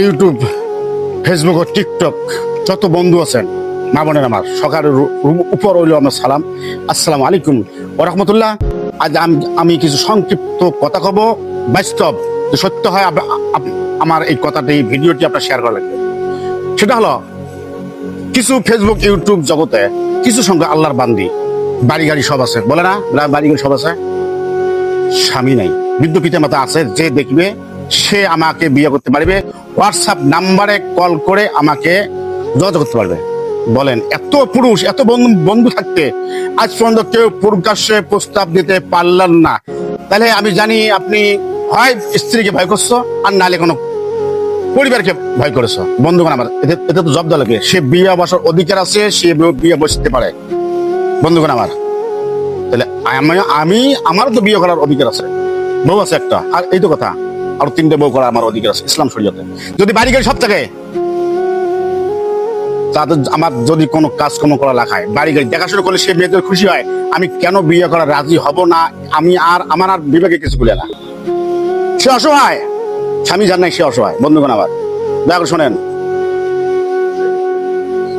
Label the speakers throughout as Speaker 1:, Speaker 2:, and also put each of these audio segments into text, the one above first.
Speaker 1: YouTube, Facebook ও TikTok যত বন্ধু আছেন মা বোনের আমার সকালের উপর হইল আমার সালাম, আসসালামু আলাইকুম ওয়া রাহমাতুল্লাহ। আজ আমি কিছু সংক্ষিপ্ত কথা কব, বাস্তব যে সত্য হয় আমার এই কথাটি ভিডিওটি আপনার শেয়ার করা লাগবে। সেটা হলো কিছু ফেসবুক ইউটিউব জগতে কিছু সঙ্গে আল্লাহর বান্দি বাড়ি গাড়ি সব আছে, বলে না বাড়ি গাড়ি সব আছে, স্বামী নাই, বৃদ্ধ পিতা মাতা আছে, যে দেখবে সে আমাকে বিয়ে করতে পারবে, হোয়াটসঅ্যাপ নাম্বারে কল করে আমাকে যোগাযোগ করতে পারবে। বলেন এত পুরুষ এত বন্ধু থাকতে আজ পর্যন্ত কেউ প্রকাশ্যে প্রস্তাব দিতে পারলেন না, তাহলে আমি জানি আপনি হয় স্ত্রীকে ভয় করছো আর নাহলে কোনো পরিবারকে ভয় করেছো। বন্ধুগণ আমার এতে তো জব্দ লাগে, সে বিয়ে বসার অধিকার আছে, সে বিয়ে বসতে পারে। বন্ধুগণ আমার, তাহলে আমি আমারও তো বিয়ে করার অধিকার আছে, বউ আছে একটা, আর এই তো কথা আর 3টে বউ করার আমার অধিকার আছে ইসলাম শরীয়তে। যদি বাড়ি গাড়ি সব থাকে, তাদের আমার যদি কোনো কাজকর্ম করা লাগায়, বাড়ি গাড়ি দেখাশোনা করলে সে মেয়েদের খুশি হয়, আমি কেন বিয়ে করা রাজি হব না? আমি আমার আর বিবেকে কিছু বলে না। সে অসহায়, স্বামী জান নাই, সে অসহায়। বন্ধুগণ আমার দয়া করে শোনেন,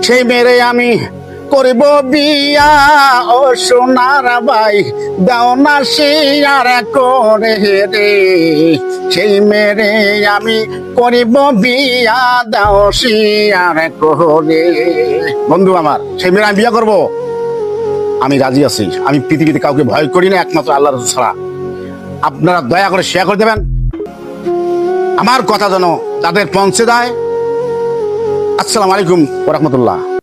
Speaker 1: সেই মেয়েরে আমি করিব বিয়া, ও সোনার ভাই দাও না শিয়ার করে রে, সেই মেরে আমি করিব বিয়া, দাও শিয়ার করে। বন্ধু আমার, সেই মেরে আমি বিয়া করব, আমি রাজি আছি। আমি পৃথিবীতে কাউকে ভয় করি না একমাত্র আল্লাহ রাসূল ছাড়া। আপনারা দয়া করে শেয়ার করে দেবেন, আমার কথা যেন তাদের পৌঁছে দেয়। আসসালামু আলাইকুম ওয়া রাহমাতুল্লাহ।